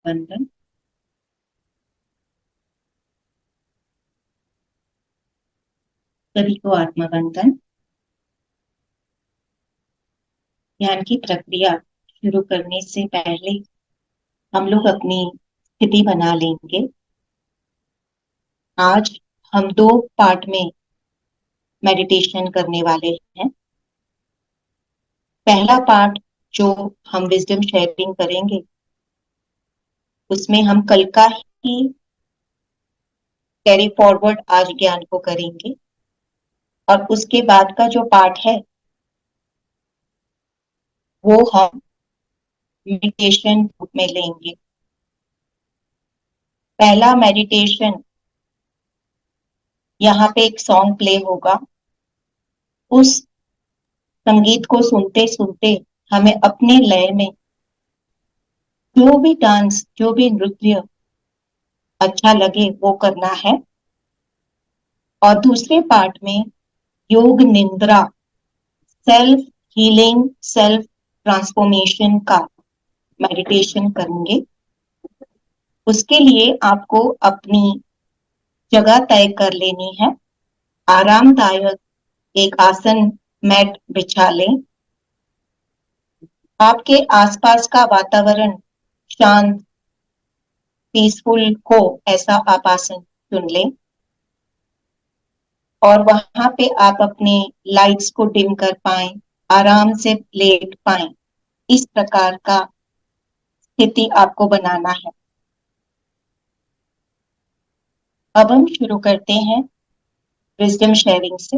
आत्मबंधन। सभी को आत्मबंधन। ध्यान की प्रक्रिया शुरू करने से पहले हम लोग अपनी स्थिति बना लेंगे। आज हम 2 पार्ट में मेडिटेशन करने वाले हैं। पहला पार्ट जो हम विजडम शेयरिंग करेंगे उसमें हम कल का ही कैरी फॉरवर्ड आज ज्ञान को करेंगे और उसके बाद का जो पार्ट है वो हम मेडिटेशन रूप में लेंगे। पहला मेडिटेशन, यहाँ पे एक सॉन्ग प्ले होगा। उस संगीत को सुनते सुनते हमें अपने लय में जो भी डांस, जो भी नृत्य अच्छा लगे वो करना है। और दूसरे पार्ट में योग निद्रा, सेल्फ हीलिंग, सेल्फ ट्रांसफॉर्मेशन का मेडिटेशन करेंगे। उसके लिए आपको अपनी जगह तय कर लेनी है। आरामदायक एक आसन मैट बिछा लें। आपके आसपास का वातावरण शांत, पीसफुल हो ऐसा आप आसन चुन लें और वहां पे आप अपने लाइट्स को डिम कर पाएं, आराम से लेट पाएं। इस प्रकार का स्थिति आपको बनाना है। अब हम शुरू करते हैं विजडम शेयरिंग से।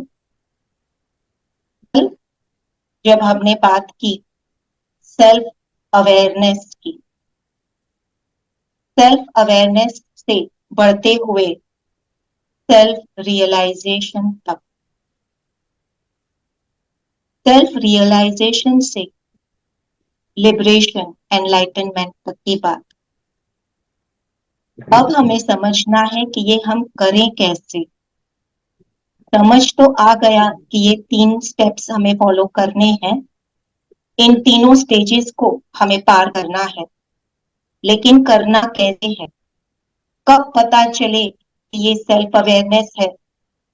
जब हमने बात की सेल्फ अवेयरनेस की, सेल्फ अवेयरनेस से बढ़ते हुए सेल्फ रियलाइजेशन तक, सेल्फ रियलाइजेशन से लिबरेशन, एनलाइटनमेंट तक की बात। अब हमें समझना है कि ये हम करें कैसे। समझ तो आ गया कि ये 3 स्टेप्स हमें फॉलो करने हैं। इन तीनों स्टेजेस को हमें पार करना है, लेकिन करना कैसे है? कब पता चले कि ये सेल्फ अवेयरनेस है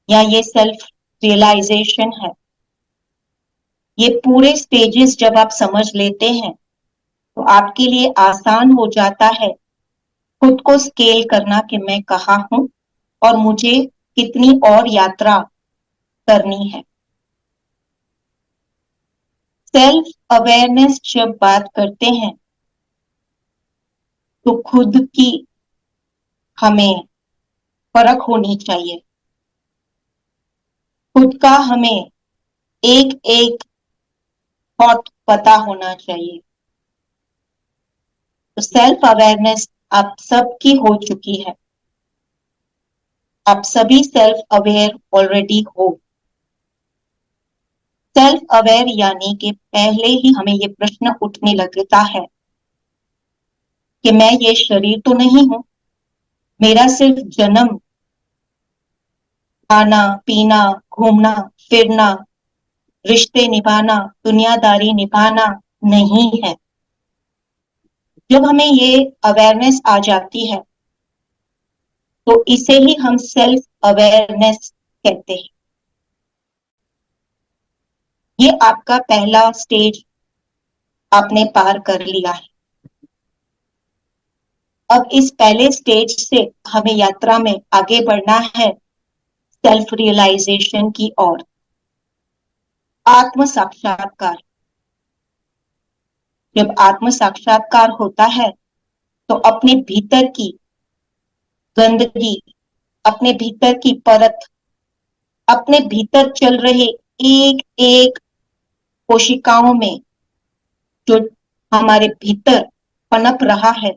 या ये सेल्फ रियलाइजेशन है? ये पूरे स्टेजेस जब आप समझ लेते हैं तो आपके लिए आसान हो जाता है खुद को स्केल करना कि मैं कहाँ हूं और मुझे कितनी और यात्रा करनी है। सेल्फ अवेयरनेस जब बात करते हैं तो खुद की हमें परख होनी चाहिए। खुद का हमें एक एक थॉट पता होना चाहिए। तो सेल्फ अवेयरनेस आप सबकी हो चुकी है। आप सभी सेल्फ अवेयर ऑलरेडी हो। सेल्फ अवेयर यानी कि पहले ही हमें ये प्रश्न उठने लगता है कि मैं ये शरीर तो नहीं हूं। मेरा सिर्फ जन्म, खाना पीना, घूमना फिरना, रिश्ते निभाना, दुनियादारी निभाना नहीं है। जब हमें ये अवेयरनेस आ जाती है तो इसे ही हम सेल्फ अवेयरनेस कहते हैं। ये आपका पहला स्टेज आपने पार कर लिया है। अब इस पहले स्टेज से हमें यात्रा में आगे बढ़ना है सेल्फ रियलाइजेशन की ओर, आत्म साक्षात्कार। जब आत्म साक्षात्कार होता है तो अपने भीतर की गंदगी, अपने भीतर की परत, अपने भीतर चल रहे एक एक कोशिकाओं में जो हमारे भीतर पनप रहा है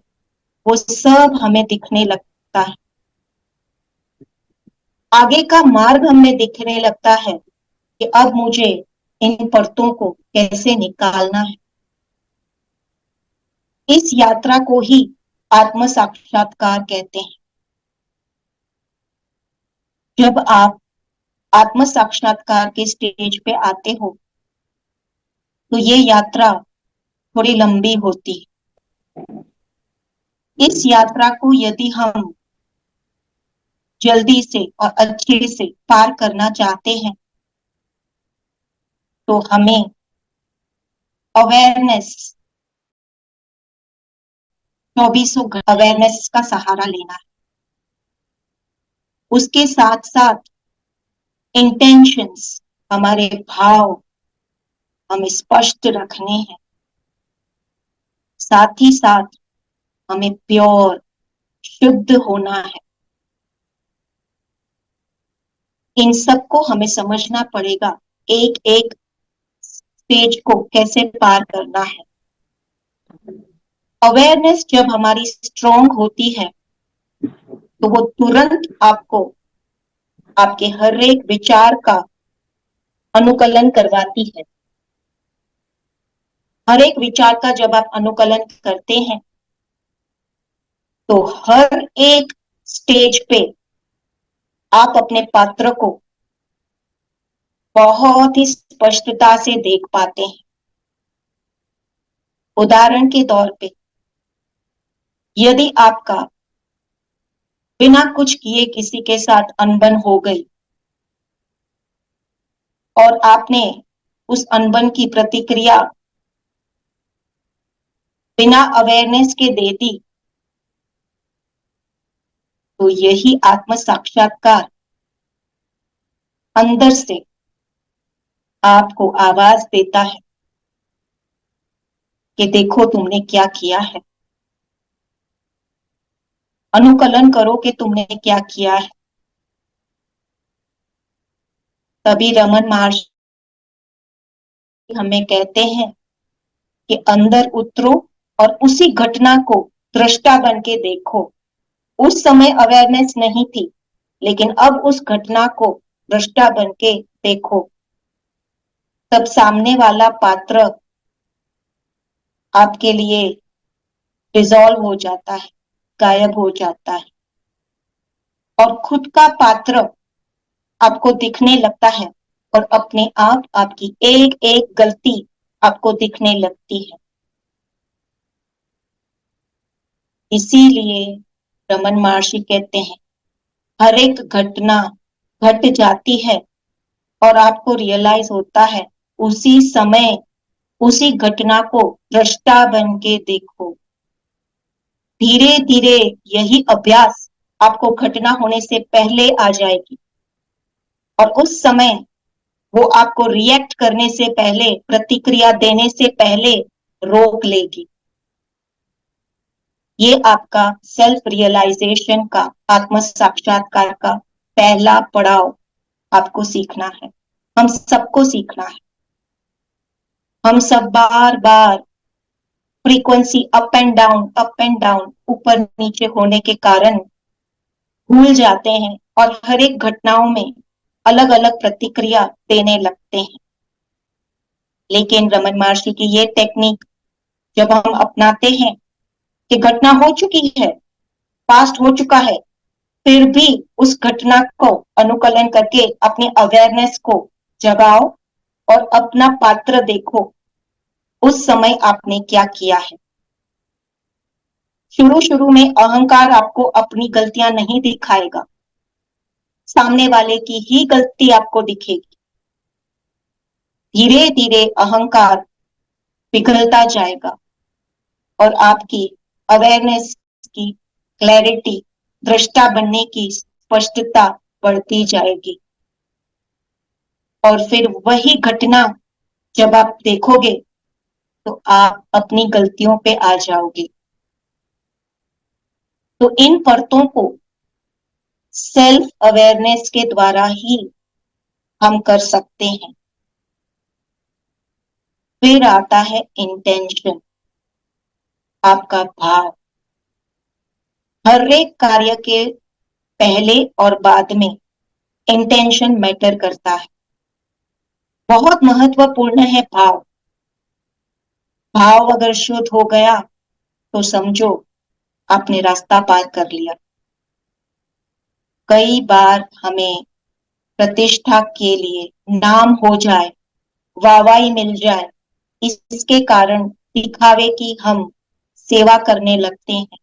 वो सब हमें दिखने लगता है। आगे का मार्ग हमें दिखने लगता है कि अब मुझे इन परतों को कैसे निकालना है। इस यात्रा को ही आत्म साक्षात्कार कहते हैं। जब आप आत्म साक्षात्कार के स्टेज पे आते हो तो ये यात्रा थोड़ी लंबी होती है। इस यात्रा को यदि हम जल्दी से और अच्छे से पार करना चाहते हैं तो हमें अवेयरनेस, चौबीसों अवेयरनेस का सहारा लेना है। उसके साथ साथ इंटेंशंस, हमारे भाव हमें स्पष्ट रखने हैं। साथ ही साथ हमें प्योर, शुद्ध होना है। इन सबको हमें समझना पड़ेगा, एक एक स्टेज को कैसे पार करना है। अवेयरनेस जब हमारी स्ट्रांग होती है तो वो तुरंत आपको आपके हर एक विचार का अनुकलन करवाती है। हर एक विचार का जब आप अनुकलन करते हैं तो हर एक स्टेज पे आप अपने पात्र को बहुत ही स्पष्टता से देख पाते हैं। उदाहरण के तौर पे, यदि आपका बिना कुछ किए किसी के साथ अनबन हो गई और आपने उस अनबन की प्रतिक्रिया बिना अवेयरनेस के दे दी, तो यही आत्म साक्षात्कार अंदर से आपको आवाज देता है कि देखो तुमने क्या किया है, अनुकलन करो कि तुमने क्या किया है। तभी रमन महर्षि हमें कहते हैं कि अंदर उतरो और उसी घटना को दृष्टा बन के देखो। उस समय अवेयरनेस नहीं थी, लेकिन अब उस घटना को दृष्टा बन के देखो। तब सामने वाला पात्र आपके लिए डिसॉल्व हो जाता है, गायब हो जाता है, और खुद का पात्र आपको दिखने लगता है और अपने आप आपकी एक एक गलती आपको दिखने लगती है। इसीलिए रमन महर्षि कहते हैं, हर एक घटना घट जाती है और आपको रियलाइज होता है, उसी समय उसी घटना को दृष्टा बन के देखो। धीरे धीरे यही अभ्यास आपको घटना होने से पहले आ जाएगी और उस समय वो आपको रिएक्ट करने से पहले, प्रतिक्रिया देने से पहले रोक लेगी। ये आपका सेल्फ रियलाइजेशन का, आत्म साक्षात्कार का पहला पड़ाव आपको सीखना है। हम सबको सीखना है। हम सब बार बार फ्रीक्वेंसी अप एंड डाउन, ऊपर नीचे होने के कारण भूल जाते हैं और हर एक घटनाओं में अलग अलग प्रतिक्रिया देने लगते हैं। लेकिन रमन महर्षि की ये टेक्निक जब हम अपनाते हैं कि घटना हो चुकी है, पास्ट हो चुका है, फिर भी उस घटना को अनुकलन करके अपने अवेयरनेस को जगाओ और अपना पात्र देखो, उस समय आपने क्या किया है। शुरू शुरू में अहंकार आपको अपनी गलतियां नहीं दिखाएगा, सामने वाले की ही गलती आपको दिखेगी। धीरे धीरे अहंकार पिघलता जाएगा और आपकी अवेयरनेस की क्लैरिटी, दृष्टा बनने की स्पष्टता बढ़ती जाएगी। और फिर वही घटना जब आप देखोगे तो आप अपनी गलतियों पे आ जाओगे। तो इन परतों को सेल्फ अवेयरनेस के द्वारा ही हम कर सकते हैं। फिर आता है इंटेंशन, आपका भाव। हर एक कार्य के पहले और बाद में इंटेंशन मैटर करता है। बहुत महत्वपूर्ण है भाव। भाव अगर शुद्ध हो गया तो समझो आपने रास्ता पार कर लिया। कई बार हमें प्रतिष्ठा के लिए, नाम हो जाए, वाहवाही मिल जाए, इसके कारण दिखावे की हम सेवा करने लगते हैं।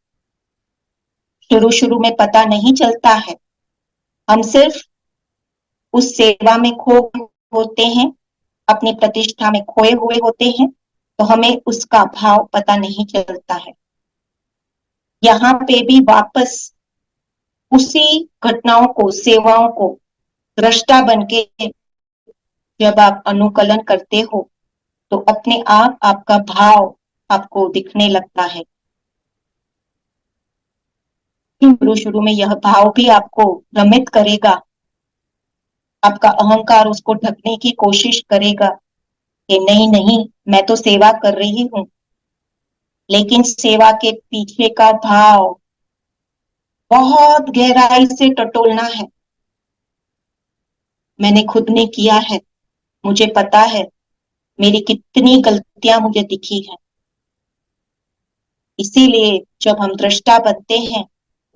शुरू शुरू में पता नहीं चलता है, हम सिर्फ उस सेवा में खो होते हैं, अपनी प्रतिष्ठा में खोए हुए होते हैं, तो हमें उसका भाव पता नहीं चलता है। यहाँ पे भी वापस उसी घटनाओं को, सेवाओं को दृष्टा बन के जब आप अनुकलन करते हो, तो अपने आप आपका भाव आपको दिखने लगता है। शुरू शुरू में यह भाव भी आपको भ्रमित करेगा, आपका अहंकार उसको ढकने की कोशिश करेगा कि नहीं नहीं, मैं तो सेवा कर रही हूं। लेकिन सेवा के पीछे का भाव बहुत गहराई से टटोलना है। मैंने खुद ने किया है, मुझे पता है मेरी कितनी गलतियां मुझे दिखी हैं। इसीलिए जब हम दृष्टा बनते हैं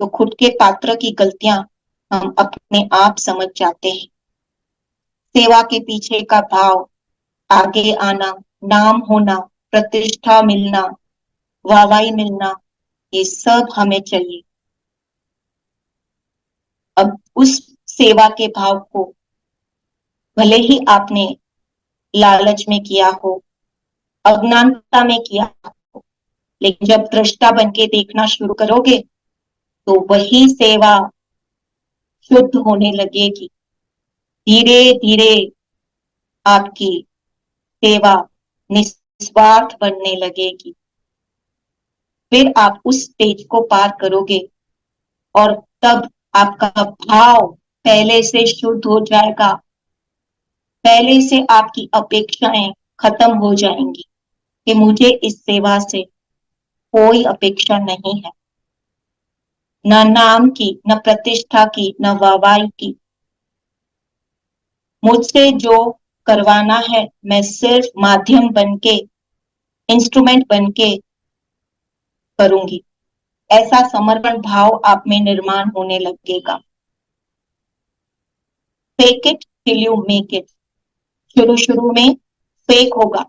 तो खुद के पात्र की गलतियां हम अपने आप समझ जाते हैं। सेवा के पीछे का भाव, आगे आना, नाम होना, प्रतिष्ठा मिलना, वाहवाही मिलना, ये सब हमें चाहिए। अब उस सेवा के भाव को भले ही आपने लालच में किया हो, अज्ञानता में किया हो, लेकिन जब दृष्टा बन के देखना शुरू करोगे तो वही सेवा शुद्ध होने लगेगी। धीरे धीरे आपकी सेवा निस्वार्थ बनने लगेगी। फिर आप उस स्टेज को पार करोगे और तब आपका भाव पहले से शुद्ध हो जाएगा। पहले से आपकी अपेक्षाएं खत्म हो जाएंगी कि मुझे इस सेवा से कोई अपेक्षा नहीं है, न नाम की, न प्रतिष्ठा की, न वाहवाही की। मुझसे जो करवाना है मैं सिर्फ माध्यम बनके, इंस्ट्रूमेंट बनके करूंगी। ऐसा समर्पण भाव आप में निर्माण होने लगेगा। Fake it till you make it. शुरू शुरू में फेक होगा,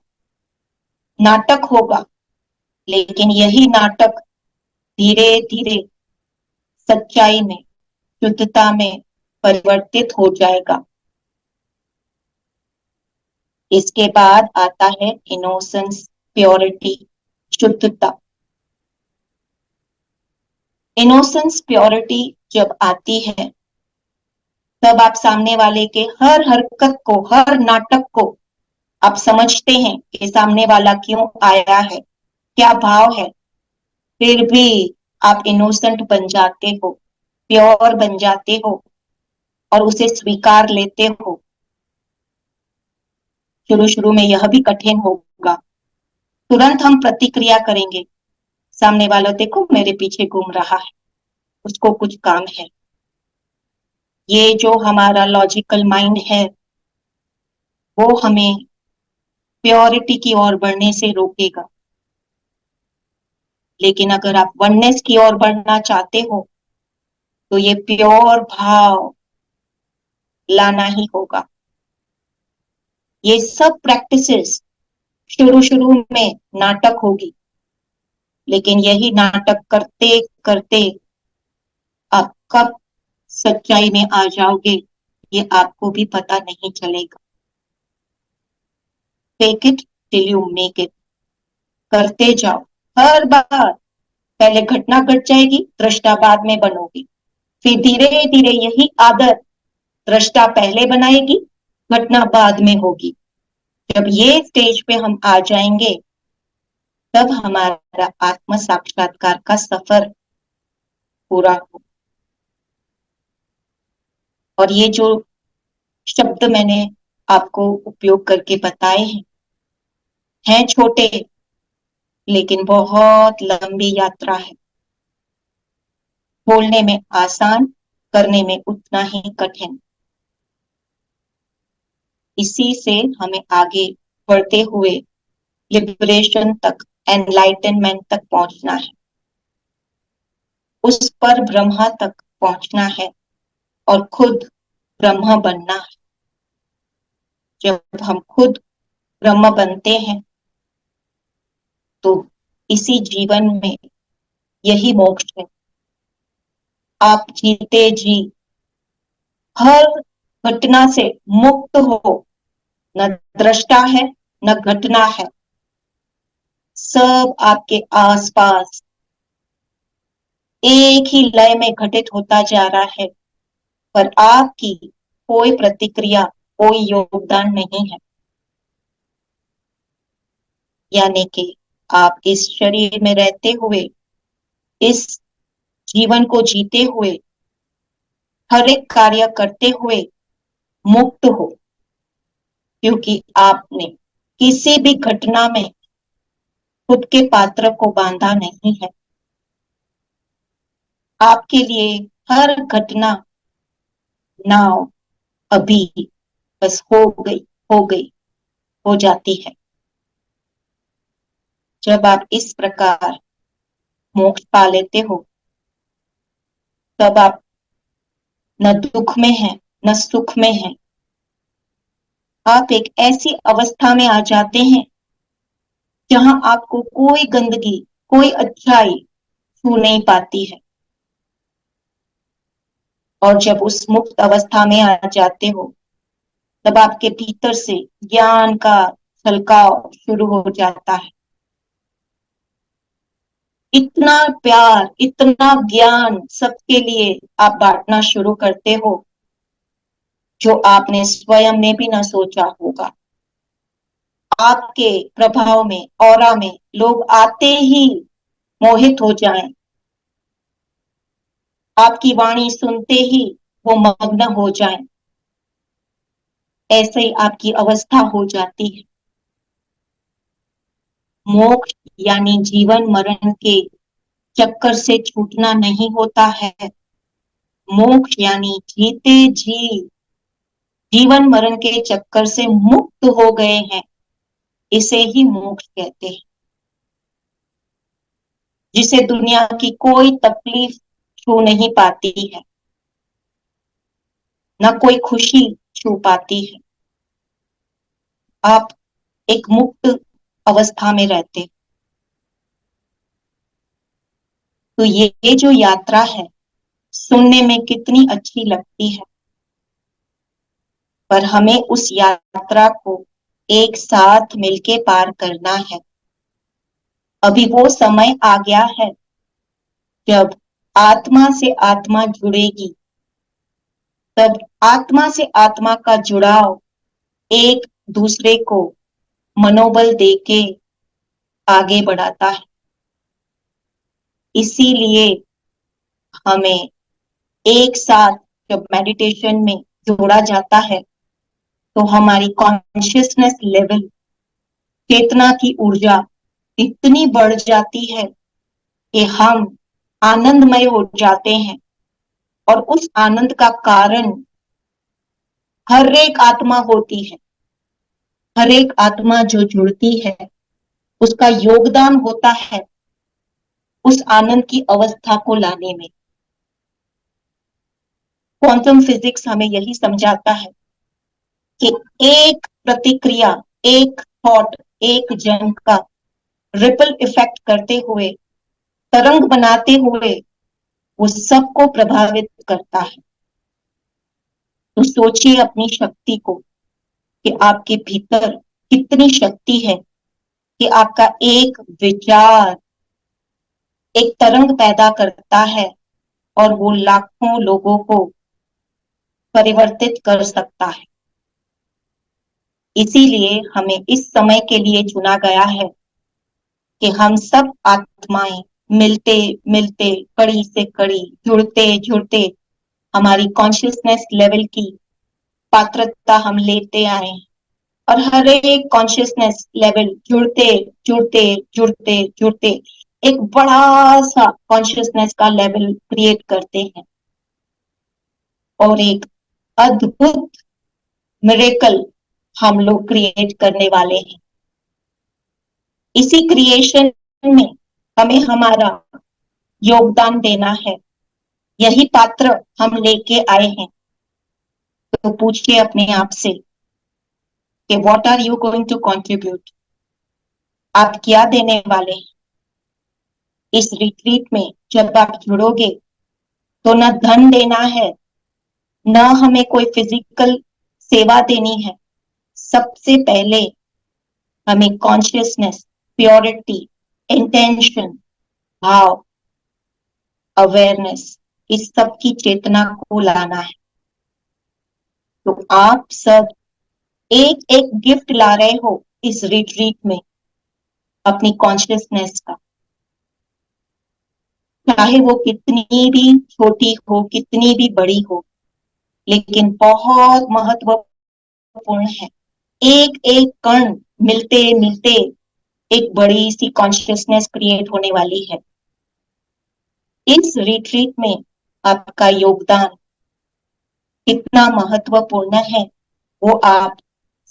नाटक होगा, लेकिन यही नाटक धीरे धीरे सच्चाई में, शुद्धता में परिवर्तित हो जाएगा। इसके बाद आता है इनोसेंस, प्योरिटी, शुद्धता। इनोसेंस, प्योरिटी जब आती है तब आप सामने वाले के हर हरकत को, हर नाटक को आप समझते हैं कि सामने वाला क्यों आया है, क्या भाव है। फिर भी आप इनोसेंट बन जाते हो, प्योर बन जाते हो और उसे स्वीकार लेते हो। शुरू शुरू में यह भी कठिन होगा, तुरंत हम प्रतिक्रिया करेंगे, सामने वाला देखो मेरे पीछे घूम रहा है, उसको कुछ काम है। ये जो हमारा लॉजिकल माइंड है वो हमें प्योरिटी की ओर बढ़ने से रोकेगा। लेकिन अगर आप वननेस की ओर बढ़ना चाहते हो तो ये प्योर भाव लाना ही होगा। ये सब प्रैक्टिसेस शुरू शुरू में नाटक होगी, लेकिन यही नाटक करते करते आप कब सच्चाई में आ जाओगे ये आपको भी पता नहीं चलेगा। Fake it till you make it. करते जाओ हर बार। पहले घटना घट जाएगी, दृष्टा बाद में बनोगी। फिर धीरे धीरे यही आदत दृष्टा पहले बनाएगी, घटना बाद में होगी। जब ये स्टेज पे हम आ जाएंगे तब हमारा आत्म साक्षात्कार का सफर पूरा हो। और ये जो शब्द मैंने आपको उपयोग करके बताए हैं छोटे, लेकिन बहुत लंबी यात्रा है। बोलने में आसान, करने में उतना ही कठिन। इसी से हमें आगे बढ़ते हुए लिबरेशन तक, एनलाइटनमेंट तक पहुंचना है, उस पर ब्रह्मा तक पहुंचना है और खुद ब्रह्म बनना है। जब हम खुद ब्रह्म बनते हैं तो इसी जीवन में यही मोक्ष है। आप जीते जी हर घटना से मुक्त हो, न दृष्टा है न घटना है, सब आपके आसपास एक ही लय में घटित होता जा रहा है, पर आपकी कोई प्रतिक्रिया, कोई योगदान नहीं है। यानी कि आप इस शरीर में रहते हुए, इस जीवन को जीते हुए, हर एक कार्य करते हुए मुक्त हो, क्योंकि आपने किसी भी घटना में खुद के पात्र को बांधा नहीं है। आपके लिए हर घटना नाव अभी बस हो गई, हो जाती है। जब आप इस प्रकार मोक्ष पा लेते हो, तब आप न दुख में हैं न सुख में हैं। आप एक ऐसी अवस्था में आ जाते हैं जहां आपको कोई गंदगी, कोई अच्छाई छू नहीं पाती है। और जब उस मुक्त अवस्था में आ जाते हो, तब आपके भीतर से ज्ञान का छलकाव शुरू हो जाता है। इतना प्यार, इतना ज्ञान सबके लिए आप बांटना शुरू करते हो, जो आपने स्वयं ने भी ना सोचा होगा। आपके प्रभाव में, ऑरा में लोग आते ही मोहित हो जाएं, आपकी वाणी सुनते ही वो मग्न हो जाएं, ऐसे ही आपकी अवस्था हो जाती है। मोक्ष यानी जीवन मरण के चक्कर से छूटना नहीं होता है। मोक्ष यानी जीते जी जीवन मरण के चक्कर से मुक्त हो गए हैं, इसे ही मोक्ष कहते हैं। जिसे दुनिया की कोई तकलीफ छू नहीं पाती है, ना कोई खुशी छू पाती है। आप एक मुक्त अवस्था में रहते हैं। तो ये जो यात्रा है, सुनने में कितनी अच्छी लगती है, पर हमें उस यात्रा को एक साथ मिलके पार करना है। अभी वो समय आ गया है जब आत्मा से आत्मा जुड़ेगी, तब आत्मा से आत्मा का जुड़ाव एक दूसरे को मनोबल देके आगे बढ़ाता है। इसीलिए हमें एक साथ जब मेडिटेशन में जोड़ा जाता है, तो हमारी कॉन्शियसनेस लेवल, चेतना की ऊर्जा इतनी बढ़ जाती है कि हम आनंदमय हो जाते हैं। और उस आनंद का कारण हर एक आत्मा होती है। हर एक आत्मा जो जुड़ती है, उसका योगदान होता है उस आनंद की अवस्था को लाने में। क्वांटम फिजिक्स हमें यही समझाता है कि एक प्रतिक्रिया, एक थॉट, एक जन का रिपल इफेक्ट करते हुए, तरंग बनाते हुए वो सबको प्रभावित करता है। तो सोचिए अपनी शक्ति को, कि आपके भीतर कितनी शक्ति है कि आपका एक विचार एक तरंग पैदा करता है और वो लाखों लोगों को परिवर्तित कर सकता है। इसीलिए हमें इस समय के लिए चुना गया है कि हम सब आत्माएं मिलते मिलते, कड़ी से कड़ी, जुड़ते जुड़ते हमारी कॉन्शियसनेस लेवल की पात्रता हम लेते आए, और हर एक कॉन्शियसनेस लेवल जुड़ते जुड़ते जुड़ते जुड़ते एक बड़ा सा कॉन्शियसनेस का लेवल क्रिएट करते हैं, और एक अद्भुत मिरेकल हम लोग क्रिएट करने वाले हैं। इसी क्रिएशन में हमें हमारा योगदान देना है। यही पात्र हम लेके आए हैं। तो पूछिए अपने आप से कि what are you going to contribute? आप क्या देने वाले हैं? इस रिट्रीट में जब आप जुड़ोगे, तो न धन देना है, न हमें कोई फिजिकल सेवा देनी है। सबसे पहले हमें कॉन्शियसनेस, प्योरिटी, इंटेंशन, भाव, अवेयरनेस, इस सब की चेतना को लाना है। तो आप सब एक एक गिफ्ट ला रहे हो इस रिट्रीट में अपनी कॉन्शियसनेस का, चाहे वो कितनी भी छोटी हो, कितनी भी बड़ी हो, लेकिन बहुत महत्वपूर्ण है। एक एक कण मिलते मिलते एक बड़ी सी कॉन्शियसनेस क्रिएट होने वाली है। इस रिट्रीट में आपका योगदान कितना महत्वपूर्ण है वो आप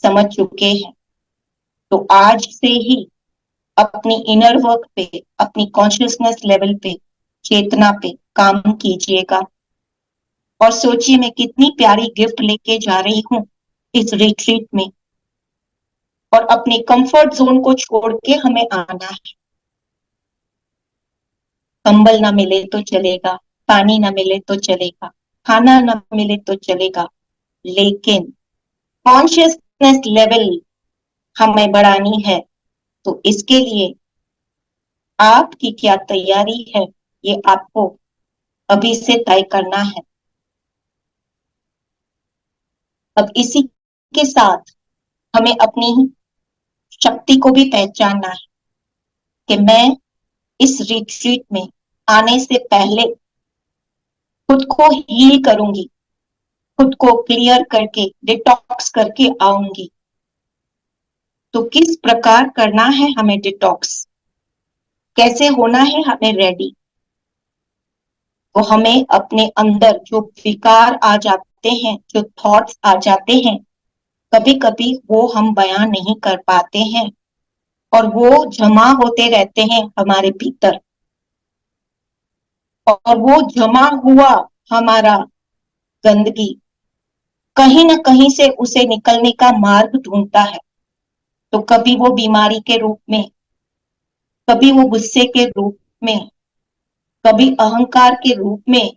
समझ चुके हैं। तो आज से ही अपनी इनर वर्क पे, अपनी कॉन्शियसनेस लेवल पे, चेतना पे काम कीजिएगा और सोचिए मैं कितनी प्यारी गिफ्ट लेके जा रही हूँ इस रिट्रीट में। और अपने कंफर्ट जोन को छोड़ के हमें आना है। कंबल ना मिले तो चलेगा, पानी ना मिले तो चलेगा, खाना ना मिले तो चलेगा, लेकिन कॉन्शियसनेस लेवल हमें बढ़ानी है। तो इसके लिए आपकी क्या तैयारी है ये आपको अभी से तय करना है। अब इसी के साथ हमें अपनी शक्ति को भी पहचानना है कि मैं इस रिट्रीट में आने से पहले खुद को हील करूंगी, खुद को क्लियर करके डिटॉक्स करके आऊंगी। तो किस प्रकार करना है हमें डिटॉक्स, कैसे होना है हमें रेडी? तो हमें अपने अंदर जो विकार आ जाते हैं, जो थॉट्स आ जाते हैं, कभी कभी वो हम बयां नहीं कर पाते हैं और वो जमा होते रहते हैं हमारे भीतर। और वो जमा हुआ हमारा गंदगी कहीं ना कहीं से उसे निकलने का मार्ग ढूंढता है। तो कभी वो बीमारी के रूप में, कभी वो गुस्से के रूप में, कभी अहंकार के रूप में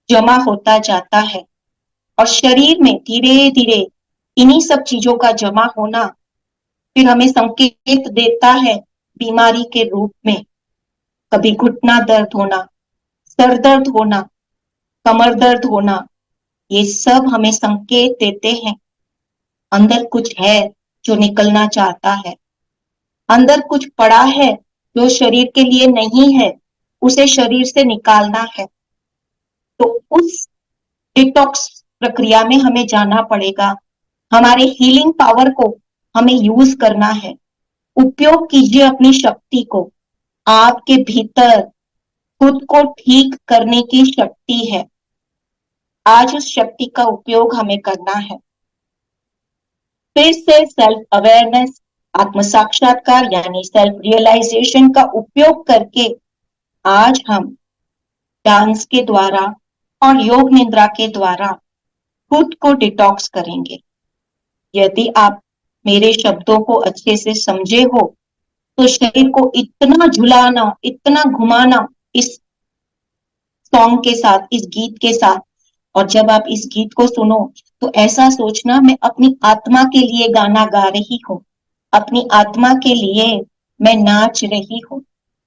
जमा होता जाता है। और शरीर में धीरे धीरे इन्हीं सब चीजों का जमा होना फिर हमें संकेत देता है बीमारी के रूप में। कभी घुटना दर्द होना, सर दर्द होना, कमर दर्द होना, ये सब हमें संकेत देते हैं अंदर कुछ है जो निकलना चाहता है, अंदर कुछ पड़ा है जो शरीर के लिए नहीं है, उसे शरीर से निकालना है। तो उस डिटॉक्स प्रक्रिया में हमें जाना पड़ेगा। हमारे हीलिंग पावर को हमें यूज करना है। उपयोग कीजिए अपनी शक्ति को। आपके भीतर खुद को ठीक करने की शक्ति है। आज उस शक्ति का उपयोग हमें करना है। फिर से सेल्फ अवेयरनेस, आत्म साक्षात्कार यानी सेल्फ रियलाइजेशन का उपयोग करके आज हम डांस के द्वारा और योग निद्रा के द्वारा खुद को डिटॉक्स करेंगे। यदि आप मेरे शब्दों को अच्छे से समझे हो तो शरीर को इतना झुलाना, इतना घुमाना इस सॉन्ग के साथ, इस गीत के साथ। और जब आप इस गीत को सुनो तो ऐसा सोचना मैं अपनी आत्मा के लिए गाना गा रही हूँ, अपनी आत्मा के लिए मैं नाच रही हूँ।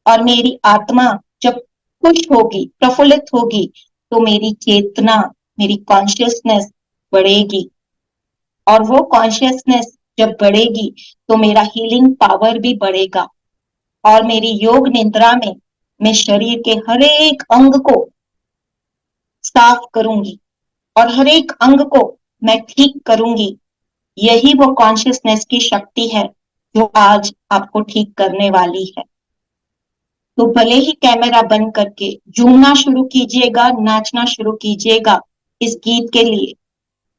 और मेरी आत्मा जब खुश होगी, प्रफुल्लित होगी, तो मेरी चेतना, मेरी कॉन्शियसनेस बढ़ेगी। और वो कॉन्शियसनेस जब बढ़ेगी तो मेरा हीलिंग पावर भी बढ़ेगा। और मेरी योग निद्रा में मैं शरीर के हर एक अंग को साफ करूंगी और हर एक अंग को मैं ठीक करूंगी। यही वो कॉन्शियसनेस की शक्ति है जो आज आपको ठीक करने वाली है। तो भले ही कैमरा बंद करके झूमना शुरू कीजिएगा, नाचना शुरू कीजिएगा इस गीत के लिए।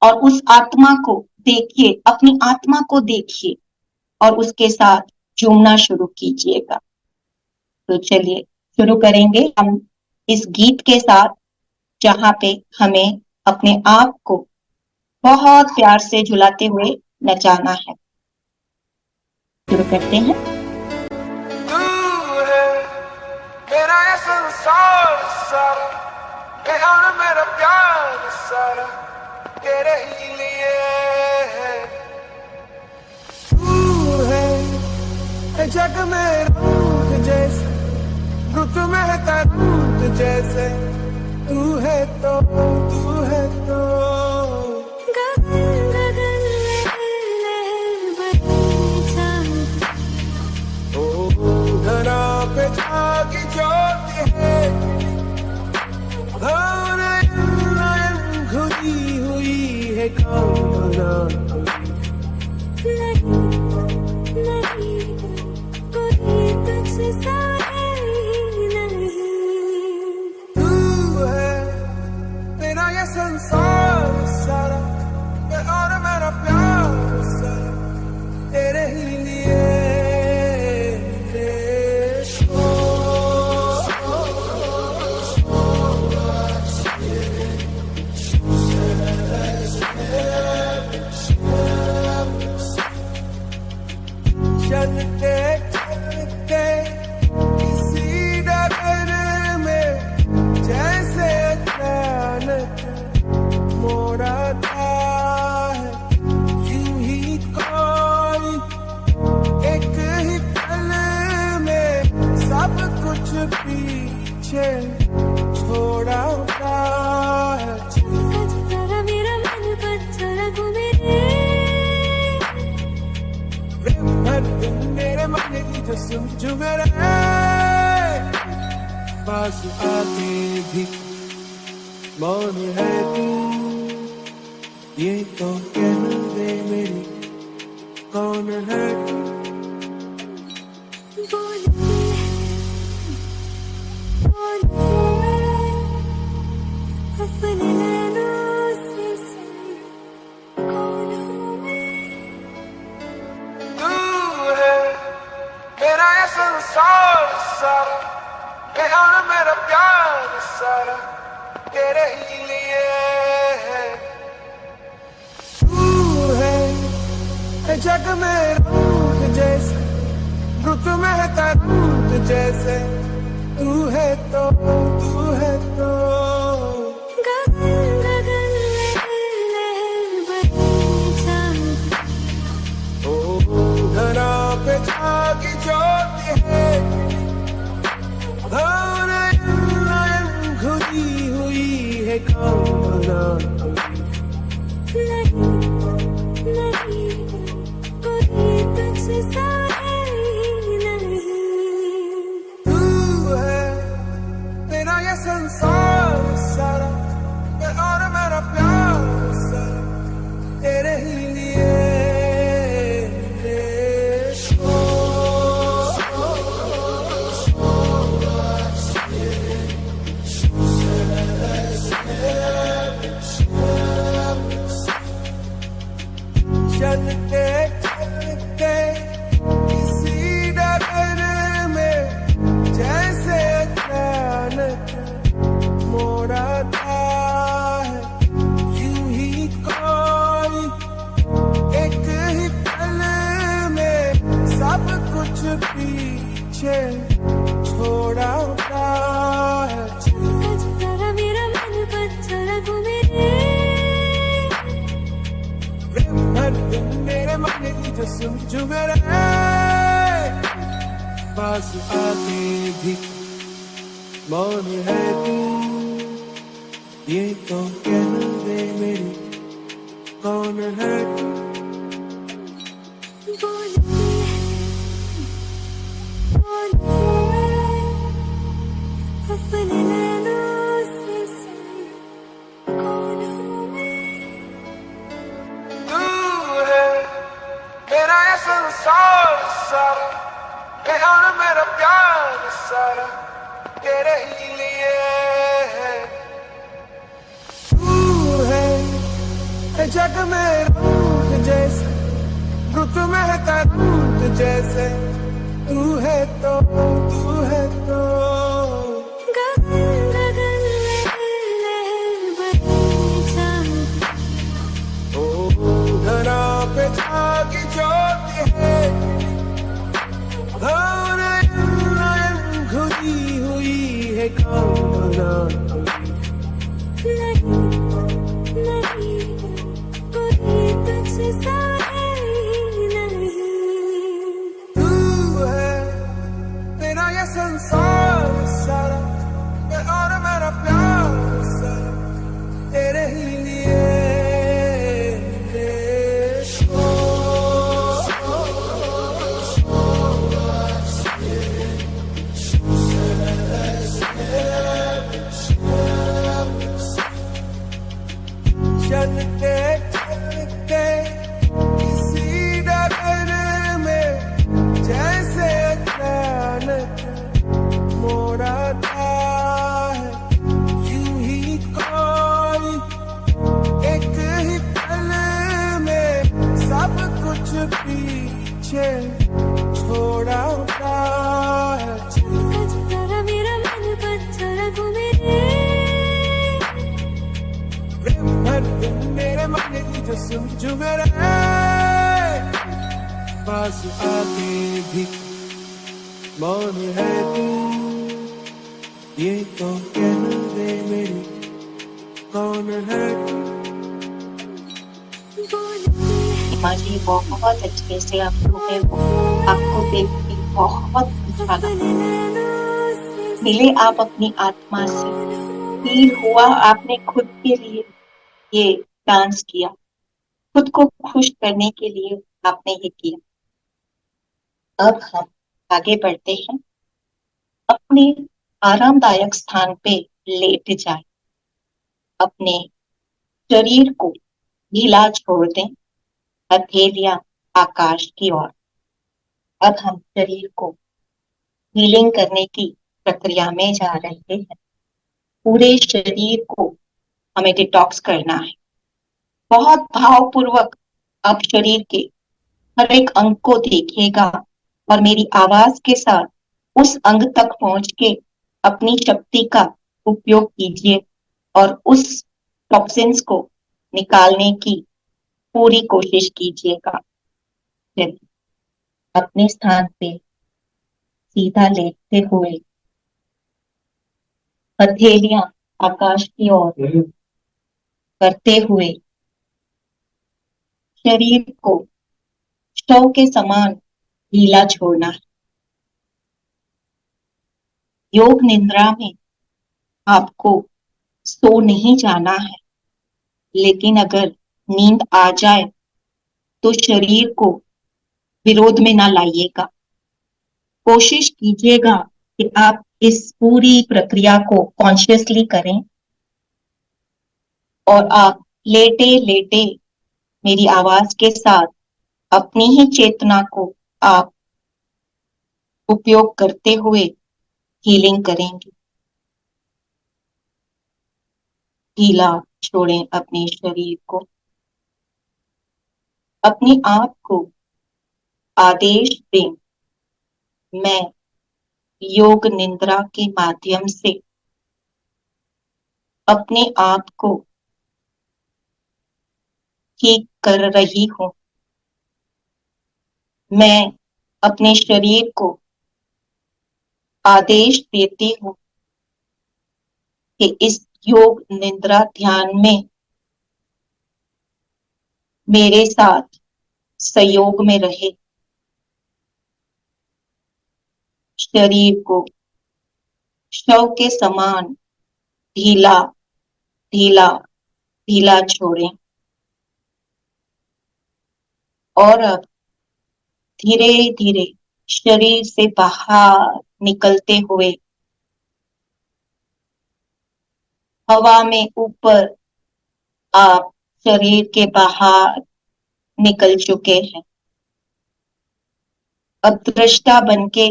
और उस आत्मा को देखिए, अपनी आत्मा को देखिए और उसके साथ झूमना शुरू कीजिएगा। तो चलिए शुरू करेंगे हम इस गीत के साथ, जहां पे हमें अपने आप को बहुत प्यार से झुलाते हुए नचाना है। शुरू करते हैं। तू है मेरा ये संसार सारा, तेरे ही लिए है। तू है जग में रूप जैसे, रुत में तरूप जैसे, तू है तो गगन गगन लहर बनी चांद, ओ धरा पे जागी ज्योति है। नयन नयन घुरी हुई है कामना, नहीं नहीं कोई तुझसा है नहीं। तू है मेरा ये संसार सारा, ये और मेरा प्यार सारा तेरे ही लिए। चलते चलते किसी डगर में जैसे अचानक मोड़ आता है, यूं ही कोई एक ही पल में सब कुछ पीछे छोड़ा है। चलता चलता मेरा मन पत्थर घूमे हर दिन मेरे मन की जो समझ मेरे पास आके भी मौन है तू, ये तो कह दे मेरी कौन है तू। बोलती अपने नैनों से कौन हूँ मैं। तू है मेरा ये संसार सारा, ये और मेरा प्यार सारा तेरे ही लिए है। तू है जग में रूप जैसे, रुत में तरूप जैसे, तू है तो गगन गगन लहर बनी चांद, ओ धरा पे जागी ज्योति है। नयन नयन घुरी हुई है कामना, नहीं नहीं कोई तुझसा है नहीं। तू है मेरा ये संसार सारा, ये और मेरा प्यार सारा तेरे ही लिए। चलते चलते किसी डगर में जैसे अचानक मोड़ आता है, यूं ही कोई एक ही पल में सब कुछ पीछे छोड़ा है। चलता चलता मेरा मन पत्थर घूमे हर दिन मेरे मन की जो समझ मेरे पास आके भी मौन है तू, ये तो कह दे मेरी कौन है तू। बोलती अपने नैनों से कौन हूँ मैं। तू है मेरा ये संसार सारा, ये और मेरा प्यार सारा तेरे ही लिए है। तू है जग में रूप जैसे, रुत में तरूप जैसे, तू है तो गगन गगन लहर बनी चांद, ओ धरा पे जागी ज्योति है। नयन नयन घुरी हुई है कामना, नहीं नहीं समझ मेरे पास आके भी मौन है तू, ये तो कह दे मेरी कौन है तू। सीमा जी बहुत अच्छे से आप गाए हो, आपको देख के बहुत अच्छा लगा। मिले आप अपनी आत्मा से, फील हुआ आपने खुद के लिए ये डांस किया, खुद को खुश करने के लिए आपने ये किया। अब हम आगे बढ़ते हैं, अपने आरामदायक स्थान पे लेट जाए, अपने शरीर को ढीला छोड़ दें, हथेलियां आकाश की ओर। अब हम शरीर को हीलिंग करने की प्रक्रिया में जा रहे हैं। पूरे शरीर को हमें डिटॉक्स करना है। बहुत भावपूर्वक आप शरीर के हर एक अंग को देखिएगा और मेरी आवाज के साथ उस अंग तक पहुंच के अपनी शक्ति का उपयोग कीजिए और उस टॉक्सिन्स को निकालने की पूरी कोशिश कीजिएगा। अपने स्थान पे सीधा लेटते हुए हथेलियां आकाश की ओर करते हुए शरीर को शव के समान ढीला छोड़ना है। योग निद्रा में आपको सो नहीं जाना है, लेकिन अगर नींद आ जाए तो शरीर को विरोध में ना लाइएगा। कोशिश कीजिएगा कि आप इस पूरी प्रक्रिया को कॉन्शियसली करें और आप लेटे लेटे मेरी आवाज के साथ अपनी ही चेतना को आप उपयोग करते हुए हीलिंग करेंगे। ढीला छोड़ें अपने शरीर को, अपने आप को आदेश दें, मैं योग निद्रा के माध्यम से अपने आप को ठीक कर रही हूं। मैं अपने शरीर को आदेश देती हूं कि इस योग निद्रा ध्यान में मेरे साथ सहयोग में रहे। शरीर को शव के समान ढीला ढीला ढीला छोड़ें और अब धीरे धीरे शरीर से बाहर निकलते हुए हवा में ऊपर आप शरीर के बाहर निकल चुके हैं। अब दृष्टा बनके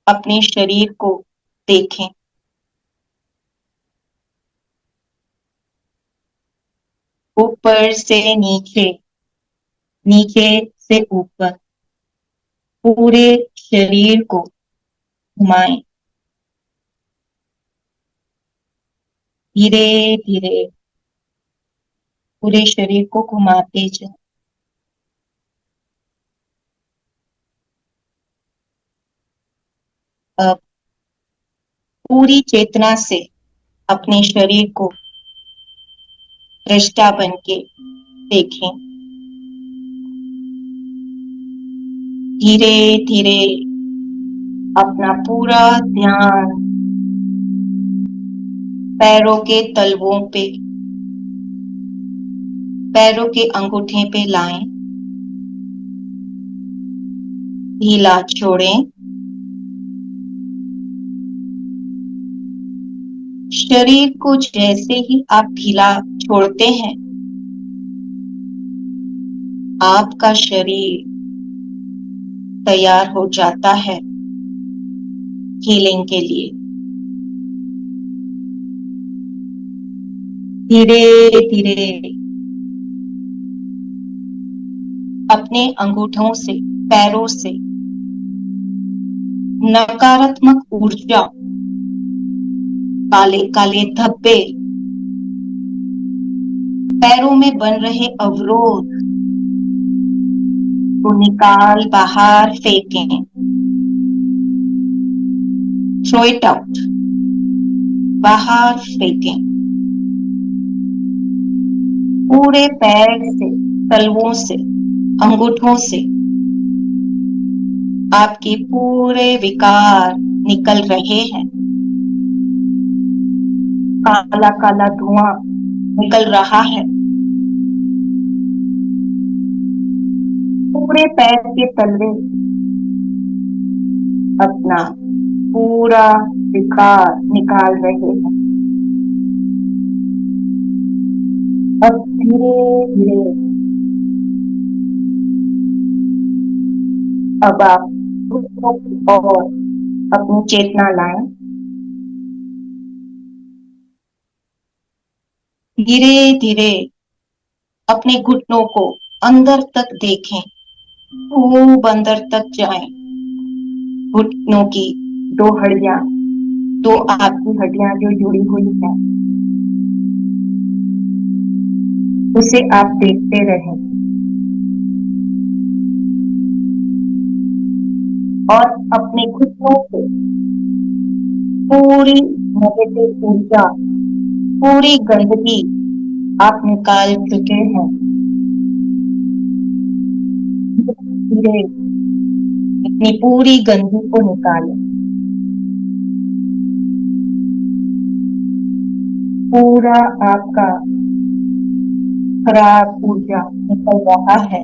अपने शरीर को देखें। ऊपर से नीचे, नीचे से ऊपर पूरे शरीर को घुमाएं। धीरे धीरे पूरे शरीर को घुमाते जाएं। अब पूरी चेतना से अपने शरीर को दृष्टा बनके देखें। धीरे धीरे अपना पूरा ध्यान पैरों के तलवों पे, पैरों के अंगूठे पे लाएं। ढीला छोड़ें। शरीर को जैसे ही आप ढीला छोड़ते हैं, आपका शरीर तैयार हो जाता है हीलिंग के लिए। धीरे धीरे अपने अंगूठों से, पैरों से नकारात्मक ऊर्जा, काले काले धब्बे पैरों में बन रहे अवरोध को निकाल बाहर फेंकें, थ्रो इट आउट, बाहर फेंकें। पूरे पैर से, तलवों से, अंगूठों से आपके पूरे विकार निकल रहे हैं। काला काला धुआं निकल रहा है। पूरे पैर के तलवे अपना पूरा विकार निकाल रहे हैं। अब धीरे धीरे अब आप और अपनी चेतना लाएं। धीरे धीरे अपने घुटनों को अंदर तक देखें, खूब अंदर तक जाएं। घुटनों की दो हड्डियां, दो आपकी हड्डियां जो जुड़ी हुई हैं, उसे आप देखते रहें और अपने घुटनों से पूरी नेगेटिव ऊर्जा, पूरी गंदगी आप निकाल चुके हैं। धीरे अपनी पूरी गंदगी को निकालें। पूरा आपका खराब ऊर्जा निकल रहा है।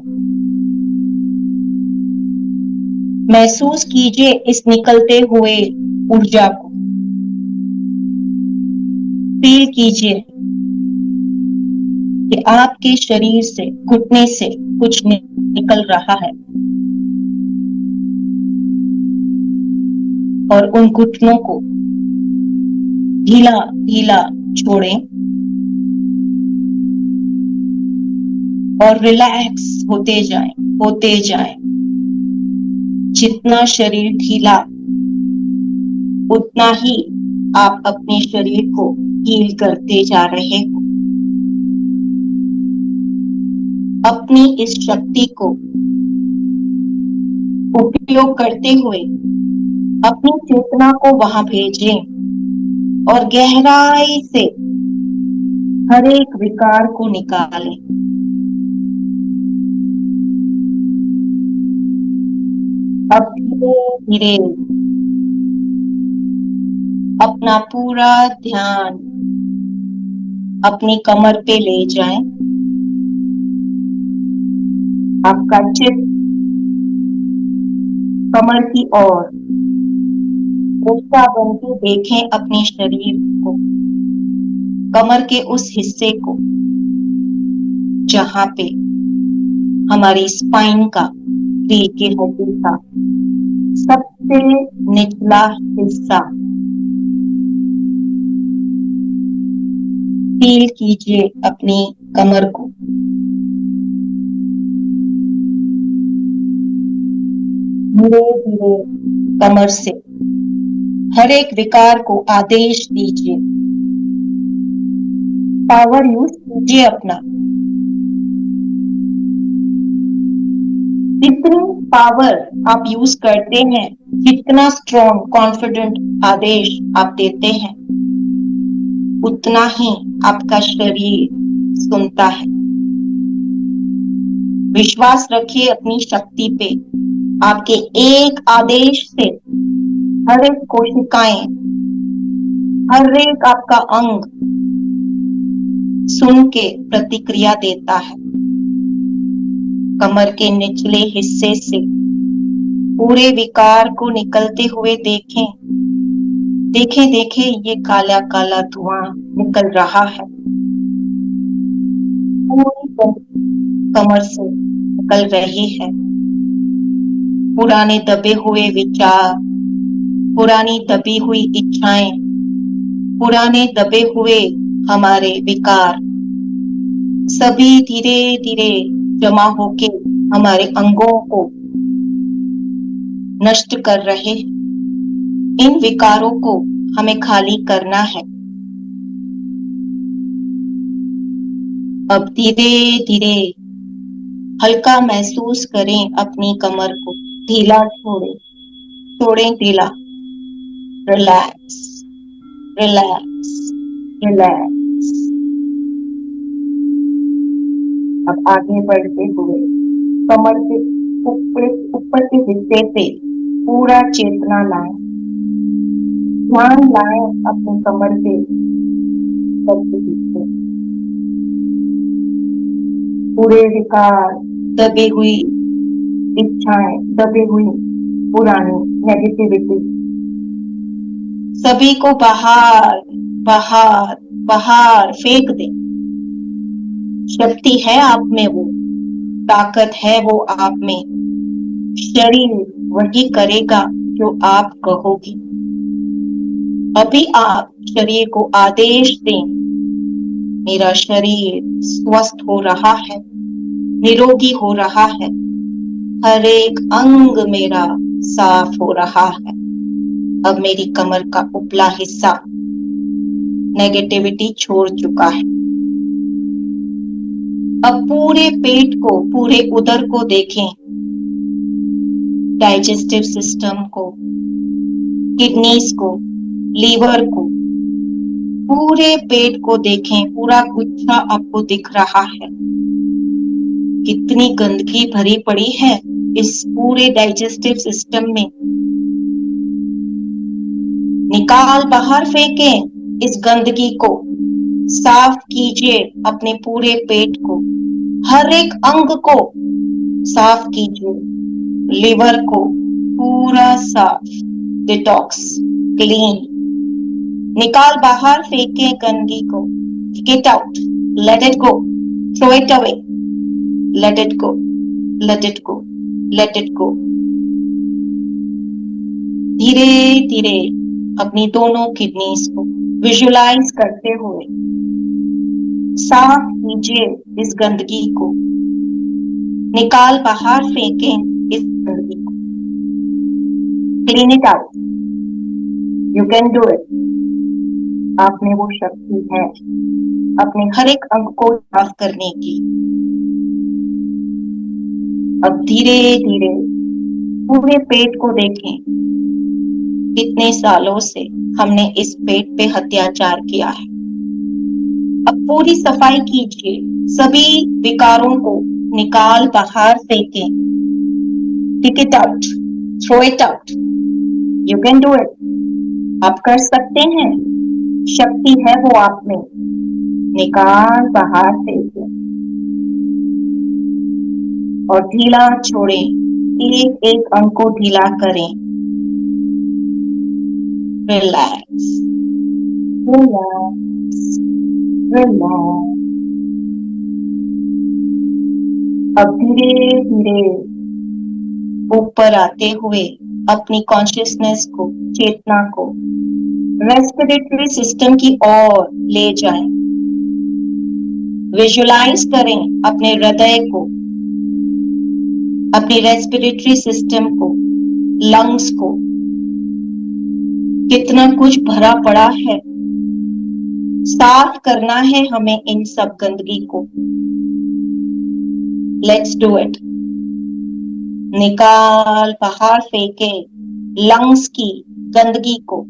महसूस कीजिए इस निकलते हुए ऊर्जा को। फील कीजिए कि आपके शरीर से, घुटने से कुछ निकल रहा है और उन घुटनों को ढीला ढीला छोड़ें और रिलैक्स होते जाएं, होते जाएं। जितना शरीर ढीला, उतना ही आप अपने शरीर को हील करते जा रहे हो। अपनी इस शक्ति को उपयोग करते हुए अपनी चेतना को वहां भेजें और गहराई से हर एक विकार को निकालें। अब धीरे धीरे अपना पूरा ध्यान अपनी कमर पे ले जाएं। आपका चित्त कमर की ओर दृष्टा बन के देखें अपने शरीर को, कमर के उस हिस्से को जहां पे हमारी स्पाइन का, रीढ़ की हड्डी का सबसे निचला हिस्सा। फील कीजिए अपनी कमर को। धीरे धीरे कमर से हर एक विकार को आदेश दीजिए, पावर यूज कीजिए अपना। जितनी पावर आप यूज करते हैं, जितना स्ट्रॉन्ग कॉन्फिडेंट आदेश आप देते हैं, उतना ही आपका शरीर सुनता है। विश्वास रखिए अपनी शक्ति पे। आपके एक आदेश से हर एक कोशिकाएं, हर एक आपका अंग सुन के प्रतिक्रिया देता है। कमर के निचले हिस्से से पूरे विकार को निकलते हुए देखें। देखें देखें ये काला काला धुआं निकल रहा है। पूरी कमर से निकल रही है। पुराने दबे हुए विचार, पुरानी दबी हुई इच्छाएं, पुराने दबे हुए हमारे विकार सभी धीरे धीरे जमा होके हमारे अंगों को नष्ट कर रहे हैं। इन विकारों को हमें खाली करना है। अब धीरे धीरे हल्का महसूस करें अपनी कमर को, ढीला छोड़ें, छोड़ें ढीला, रिलैक्स, रिलैक्स, रिलैक्स। अब आगे बढ़ते हुए कमर के ऊपर ऊपर के हिस्से पे पूरा चेतना लाएं, ध्यान लाएं अपनी कमर के ऊपर के हिस्से, पूरे विकार, दबी हुई इच्छाएं, दबी हुई पुरानी नेगेटिविटी, सभी को बाहर बाहर बाहर फेंक दे। शक्ति है आप में, वो ताकत है वो आप में। शरीर वही करेगा जो आप कहोगे। अभी आप शरीर को आदेश दें, मेरा शरीर स्वस्थ हो रहा है, निरोगी हो रहा है, हर एक अंग मेरा साफ हो रहा है। अब मेरी कमर का उपला हिस्सा नेगेटिविटी छोड़ चुका है। अब पूरे पेट को, पूरे उदर को देखें, डाइजेस्टिव सिस्टम को, किडनीज को, लीवर को, पूरे पेट को देखें, पूरा गुच्छा आपको दिख रहा है। कितनी गंदगी भरी पड़ी है इस पूरे डाइजेस्टिव सिस्टम में। निकाल बाहर फेंकें इस गंदगी को, साफ कीजिए अपने पूरे पेट को, हर एक अंग को साफ कीजिए, लिवर को पूरा साफ, डिटॉक्स, क्लीन। निकाल बाहर फेंकें गंदगी को, get out, let it go, throw it away, let it go, let it go, let it go. धीरे धीरे अपनी दोनों किडनीज को विजुलाइज करते हुए साफ कीजिए इस गंदगी को, निकाल बाहर फेंकें इस गंदगी को, clean it out, you can do it. आप में वो शक्ति है अपने हर एक अंग को साफ करने की। अब धीरे धीरे पूरे पेट को देखें, कितने सालों से हमने इस पेट पे अत्याचार किया है। अब पूरी सफाई कीजिए, सभी विकारों को निकाल बाहर फेंकें, take it out, throw it out, you can do it. आप कर सकते हैं, शक्ति है वो आप में। निकाल बाहर फेंकें और ढीला छोड़ें, एक एक अंग को ढीला करें। Relax, relax, relax. अब धीरे धीरे ऊपर आते हुए अपनी कॉन्शियसनेस को, चेतना को रेस्पिरेटरी सिस्टम की ओर ले जाएं। विजुलाइज करें अपने हृदय को, अपनी रेस्पिरेटरी सिस्टम को, लंग्स को, कितना कुछ भरा पड़ा है। साफ करना है हमें इन सब गंदगी को। Let's do it. निकाल बाहर फेंके लंग्स की गंदगी को,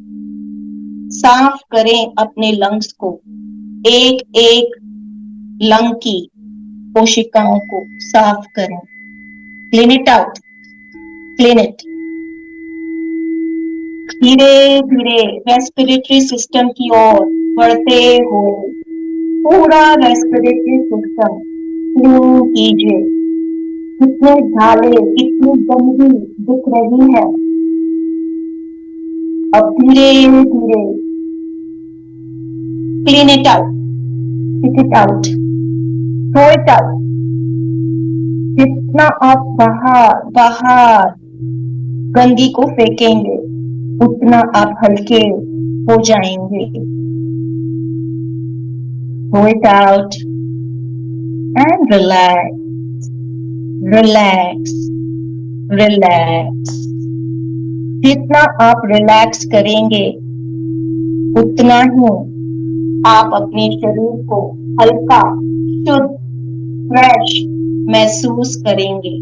साफ करें अपने लंग्स को, एक एक लंग की कोशिकाओं को साफ करें। Clean it out, clean it. धीरे धीरे रेस्पिरेटरी सिस्टम की ओर बढ़ते हुए पूरा रेस्पिरेटरी सिस्टम क्लीन कीजिए। कितने झाले, कितनी गंदगी दिख रही है। अब धीरे धीरे clean it out, take it out, throw it out. जितना आप बाहर बाहर गंदगी को फेंकेंगे उतना आप हल्के हो जाएंगे। Throw it out and relax, relax, relax. जितना आप रिलैक्स करेंगे उतना ही आप अपने शरीर को हल्का, शुद्ध, फ्रेश महसूस करेंगे।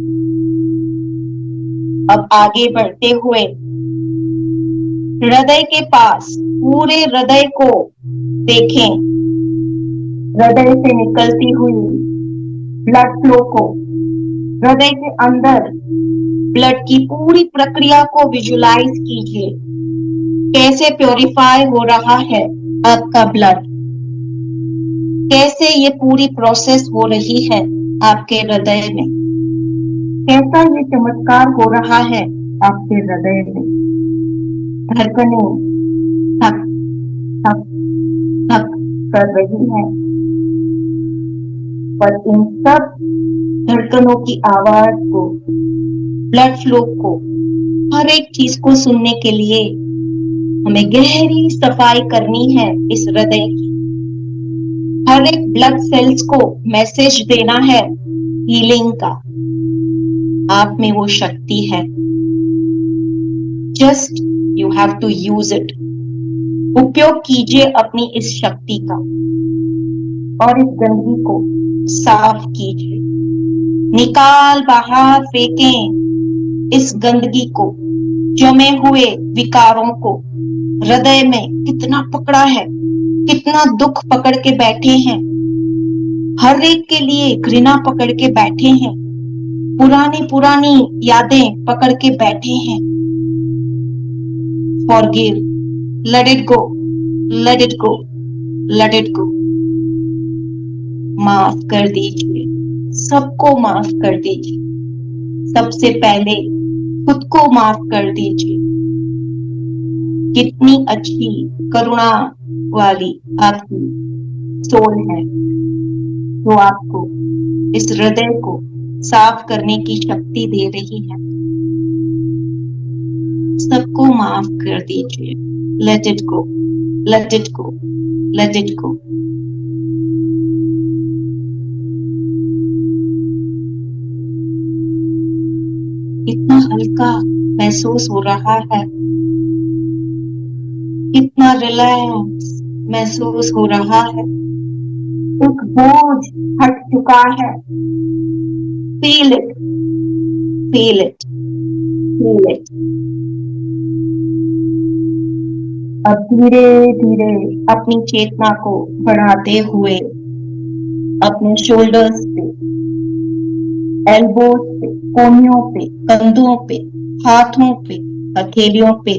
अब आगे बढ़ते हुए हृदय के पास पूरे हृदय को देखें। हृदय से निकलती हुई ब्लड फ्लो को, हृदय के अंदर ब्लड की पूरी प्रक्रिया को विजुलाइज कीजिए। कैसे प्योरीफाई हो रहा है आपका ब्लड, कैसे ये पूरी प्रोसेस हो रही है आपके हृदय में, कैसा ये चमत्कार हो रहा है आपके हृदय में। धड़कनें धक धक धक कर रही हैं, पर इन सब धड़कनों की आवाज को, ब्लड फ्लो को, हर एक चीज को सुनने के लिए हमें गहरी सफाई करनी है इस हृदय की। हर एक ब्लड सेल्स को मैसेज देना है हीलिंग का। आप में वो शक्ति है, just you have to use it. उपयोग कीजिए अपनी इस शक्ति का और इस गंदगी को साफ कीजिए। निकाल बाहर फेंकें इस गंदगी को, जमे हुए विकारों को। हृदय में कितना पकड़ा है, कितना दुख पकड़ के बैठे हैं, हर एक के लिए घृणा पकड़ के बैठे हैं, पुरानी पुरानी यादें पकड़ के बैठे हैं। Forgive, let it go, let it go, let it go। माफ कर दीजिए, सबको माफ कर दीजिए। सबसे पहले खुद को माफ कर दीजिए। कितनी अच्छी करुणा वाली आपकी सोल है, जो आपको इस हृदय को साफ करने की शक्ति दे रही है। सबको माफ कर दीजिए। Late it go, let it go, let it गो। कितना हल्का महसूस हो रहा है, कितना रिलैक्स महसूस हो रहा है। एक बोझ हट चुका है। Feel it, feel it, feel it. अब धीरे धीरे अपनी चेतना को बढ़ाते हुए अपने शोल्डर्स पे, एल्बोज पे, कोहनियों पे, कंधों पे, हाथों पे, हथेलियों पे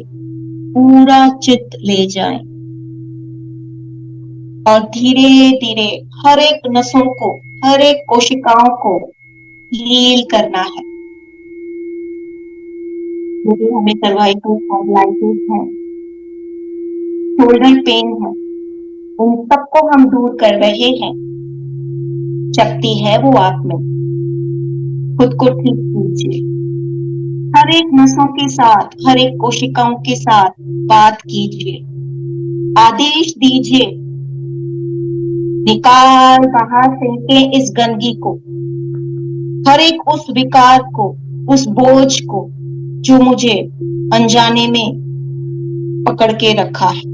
पूरा चित्त ले जाएं और धीरे धीरे हर एक नसों को, हर एक कोशिकाओं को हील करना है। यदि हमें सर्वाइकल स्पॉन्डिलाइटिस है, शोल्डर पेन है, उन सबको हम दूर कर रहे हैं। शक्ति है वो आप में। खुद को ठीक कीजिए। हर एक नसों के साथ, हर एक कोशिकाओं के साथ बात कीजिए। आदेश दीजिए, निकाल बाहर फेंके इस गंदगी को, हर एक उस विकार को, उस बोझ को जो मुझे अनजाने में पकड़ के रखा है।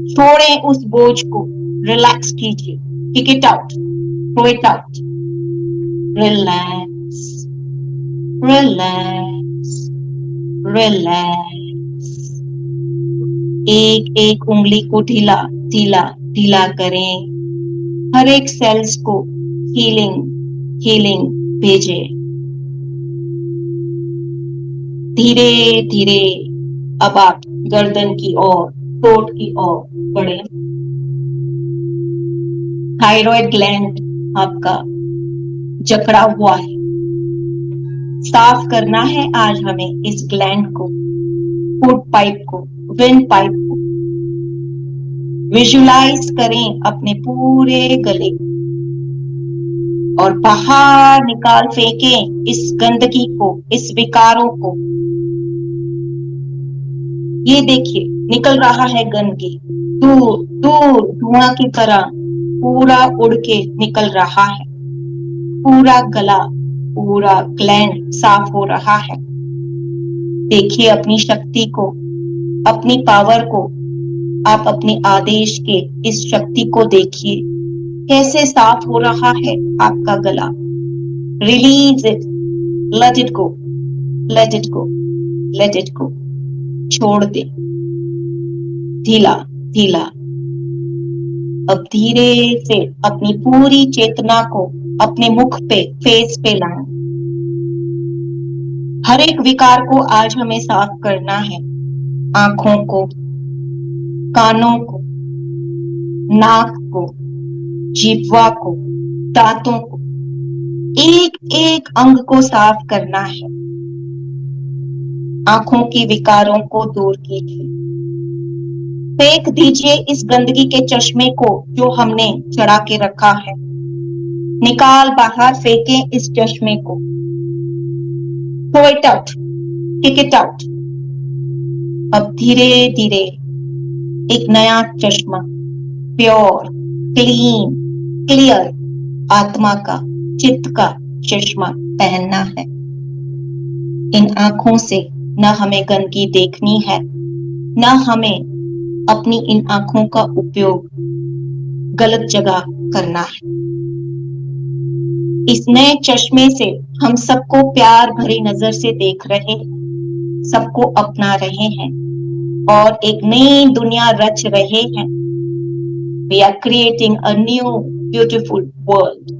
छोड़ें उस बोझ को, रिलैक्स कीजिए। Kick it out, throw it out. Relax, relax, relax. एक एक उंगली को ढीला ढीला ढीला करें। हर एक सेल्स को हीलिंग हीलिंग भेजे। धीरे धीरे अब आप गर्दन की ओर, थ्रोट की ओर बढ़े। थायराइड ग्लैंड आपका जकड़ा हुआ है। साफ करना है आज हमें इस ग्लैंड को, फूड पाइप को, विंड पाइप को। विजुलाइज करें अपने पूरे गले और बाहर निकाल फेंकें इस गंदगी को, इस विकारों को। ये देखिए, निकल रहा है गंदगी, दूर दूर धुआं की तरह पूरा उड़ के निकल रहा है। पूरा गला, पूरा ग्लैंड साफ हो रहा है। देखिए अपनी शक्ति को, अपनी पावर को। आप अपने आदेश के इस शक्ति को देखिए कैसे साफ हो रहा है आपका गला। Release it, late it go, let it go, let it गो। छोड़ दे, ढीला ढीला। अब धीरे से अपनी पूरी चेतना को अपने मुख पे, फेस पे लाएं। हर एक विकार को आज हमें साफ करना है। आंखों को, कानों को, नाक को, जिह्वा को, दांतों को, एक एक अंग को साफ करना है। आंखों की विकारों को दूर कीजिए। फेंक दीजिए इस गंदगी के चश्मे को जो हमने चढ़ा के रखा है। निकाल बाहर फेंकें इस चश्मे को। Throw it out, kick it out. अब धीरे धीरे एक नया चश्मा, प्योर, क्लीन, क्लियर, आत्मा का, चित्त का चश्मा पहनना है। इन आंखों से न हमें गंदगी देखनी है, न हमें अपनी इन आंखों का उपयोग गलत जगह करना है। इस नए चश्मे से हम सबको प्यार भरी नजर से देख रहे हैं, सबको अपना रहे हैं और एक नई दुनिया रच रहे हैं। We are creating a new beautiful world.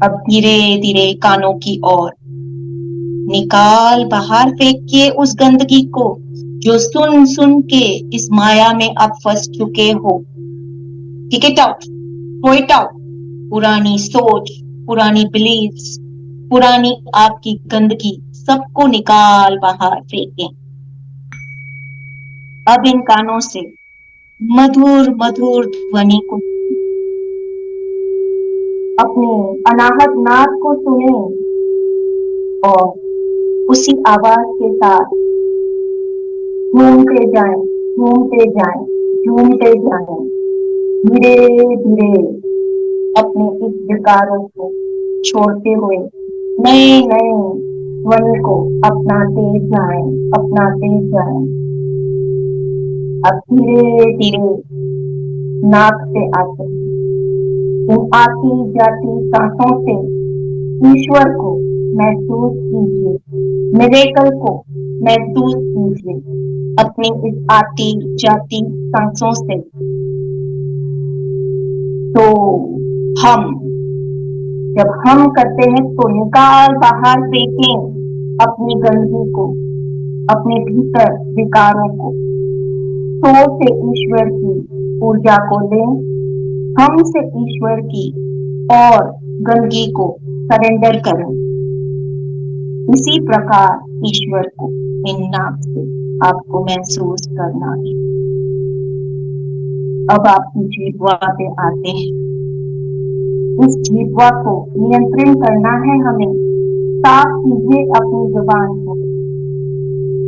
अब धीरे धीरे कानों की ओर निकाल बाहर फेंकिए उस गंदगी को जो सुन सुन के इस माया में आप फंस चुके हो। Kick it out, throw it out. पुरानी सोच, पुरानी बिलीफ्स, पुरानी आपकी गंदगी सबको निकाल बाहर फेंकें। अब इन कानों से मधुर मधुर ध्वनि को, अपने अनाहत नाद को सुने और उसी आवाज के साथ झूमते जाएं, झूमते जाएं, झूमते जाएं। धीरे धीरे अपने इस विकारों को छोड़ते हुए नए नए ध्वनि को अपनाते जाएं, अपनाते जाएं। अब धीरे धीरे नाक से आते इन आती जाती सांसों से ईश्वर को महसूस कीजिए, मिरेकल को महसूस कीजिए अपनी इस आती जाती सांसों से। तो जब हम करते हैं तो निकाल बाहर फेंकें अपनी गंदगी को, अपने भीतर विकारों को। तो से ईश्वर की ऊर्जा को लें, हम से ईश्वर की और गंदगी को सरेंडर करें। इसी प्रकार ईश्वर को इन नाम से आपको महसूस करना है। अब आपकी जिह्वा पे आते हैं। इस जिह्वा को नियंत्रण करना है हमें। साफ कीजिए अपनी जुबान को।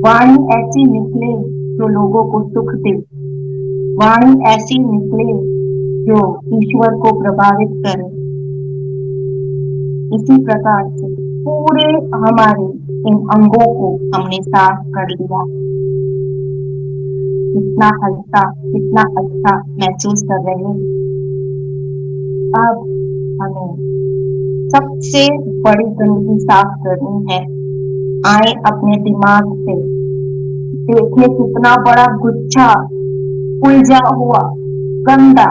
वाणी ऐसी निकले जो लोगों को सुख दे, वाणी ऐसी निकले जो ईश्वर को प्रभावित करे। इसी प्रकार से पूरे हमारे इन अंगों को हमने साफ कर लिया। कितना हल्का, कितना अच्छा महसूस कर रहे हैं। अब हमें सबसे बड़ी गंदगी साफ करनी है। आए अपने दिमाग से देखें कितना बड़ा गुच्छा उलझा हुआ, गंदा,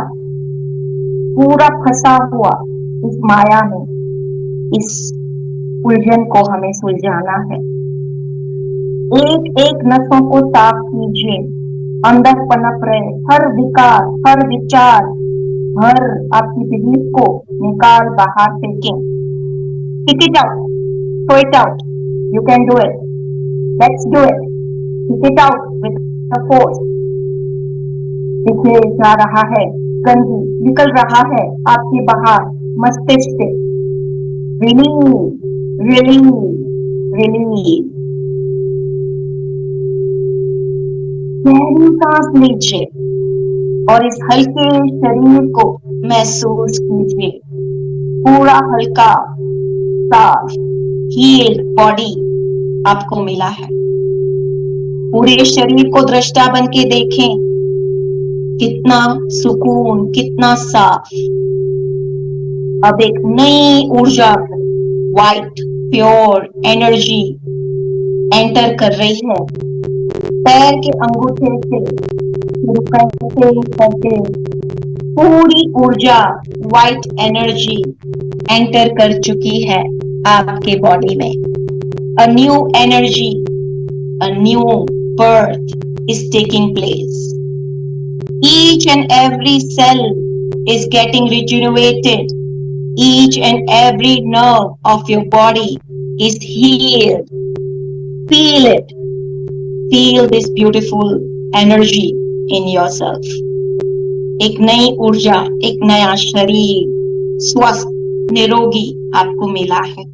पूरा फंसा हुआ इस माया में। इस उलझन को हमें सुलझाना है। एक एक नसों को साफ कीजिए। अंदर पनप रहे हर विकार, हर विचार, हर आपकी बिलीफ को निकाल बाहर फेंकें। Kick it out, throw it out. You can do it. Let's do it. Kick it out with the force. दिखे जा रहा है, गंदगी निकल रहा है आपके बाहर मस्तिष्क से। Release, release, release. गहरी सांस लीजिए और इस हल्के शरीर को महसूस कीजिए। पूरा हल्का, साफ, हील्ड बॉडी आपको मिला है। पूरे शरीर को दृष्टा बन के देखें। कितना सुकून, कितना साफ। अब एक नई ऊर्जा, वाइट प्योर एनर्जी एंटर कर रही है। पैर के अंगूठे से शुरू करते करते पूरी ऊर्जा, वाइट एनर्जी एंटर कर चुकी है आपके बॉडी में। A new energy, a new birth is taking place. Each and every cell is getting rejuvenated. Each and every nerve of your body is healed. Feel it. Feel this beautiful energy in yourself. एक नई ऊर्जा, एक नया शरीर, स्वस्थ, निरोगी आपको मिला है।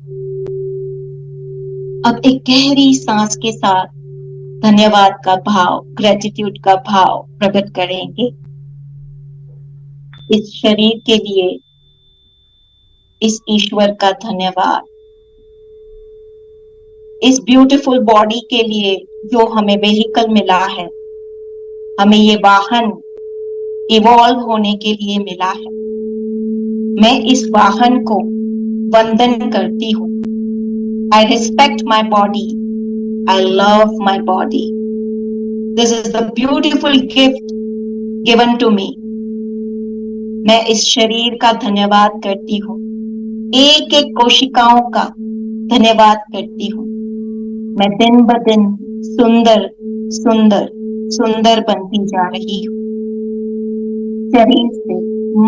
अब एक गहरी सांस के साथ धन्यवाद का भाव, ग्रेटिट्यूड का भाव प्रकट करेंगे। इस शरीर के लिए, इस ईश्वर का धन्यवाद, इस ब्यूटीफुल बॉडी के लिए जो हमें व्हीकल मिला है, हमें ये वाहन इवॉल्व होने के लिए मिला है। मैं इस वाहन को वंदन करती हूँ। I respect my body. I love my body. This is the beautiful gift given to me. मैं इस शरीर का धन्यवाद करती हूँ। एक एक कोशिकाओं का धन्यवाद करती हूँ। मैं दिन ब दिन सुंदर सुंदर सुंदर बनती जा रही हूँ। शरीर से,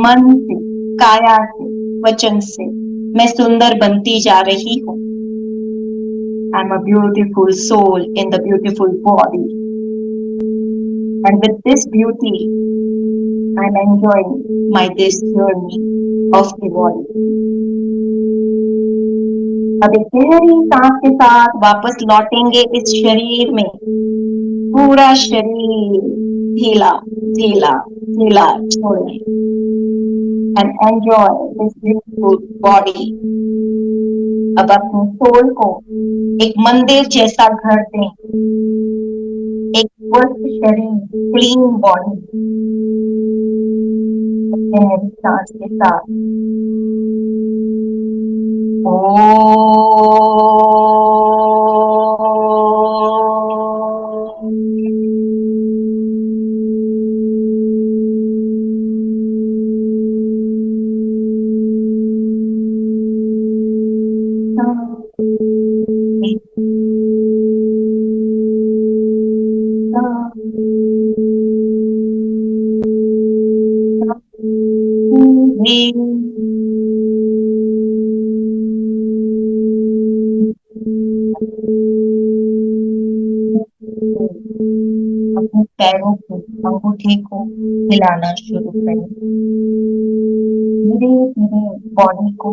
मन से, काया से, वचन से मैं सुंदर बनती जा रही हूँ। I'm a beautiful soul in the beautiful body. And with this beauty, I'm enjoying this journey of evolving. अब एक गहरी सांस के साथ वापस लौटेंगे इस शरीर में। पूरा शरीर ढीला ढीला ढीला छोड़ें। And enjoy this beautiful body. अब अपने सोल को एक मंदिर जैसा घर दें, एक स्वस्थ शरीर, क्लीन बॉडी। गहरी सांस के साथ अपने पैरों को, अंगूठे को हिलाना शुरू करें। धीरे धीरे बॉडी को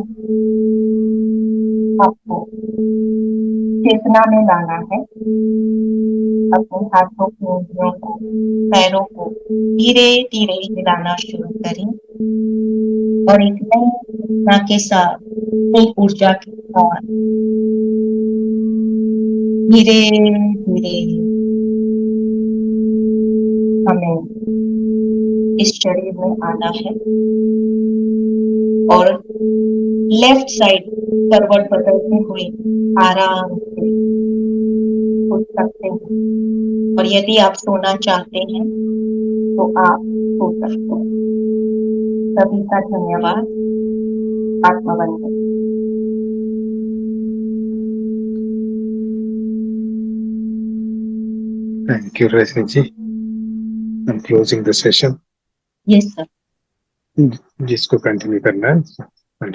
आपको चेतना में लाना है। अपने हाथों की उंगलियों को, पैरों को धीरे धीरे हिलाना शुरू करें और एक नई ऊर्जा के साथ, नई ऊर्जा के साथ धीरे धीरे हमें इस शरीर में आना है और लेफ्ट साइड करवट बदलते हुए आराम से उठ सकते हैं और यदि आप सोना चाहते हैं तो आप सो सकते हैं। सभी का धन्यवाद। आत्मवंदन। Thank you, Rajni ji. I'm closing the session. Yes, sir. जिसको कंटिन्यू करना है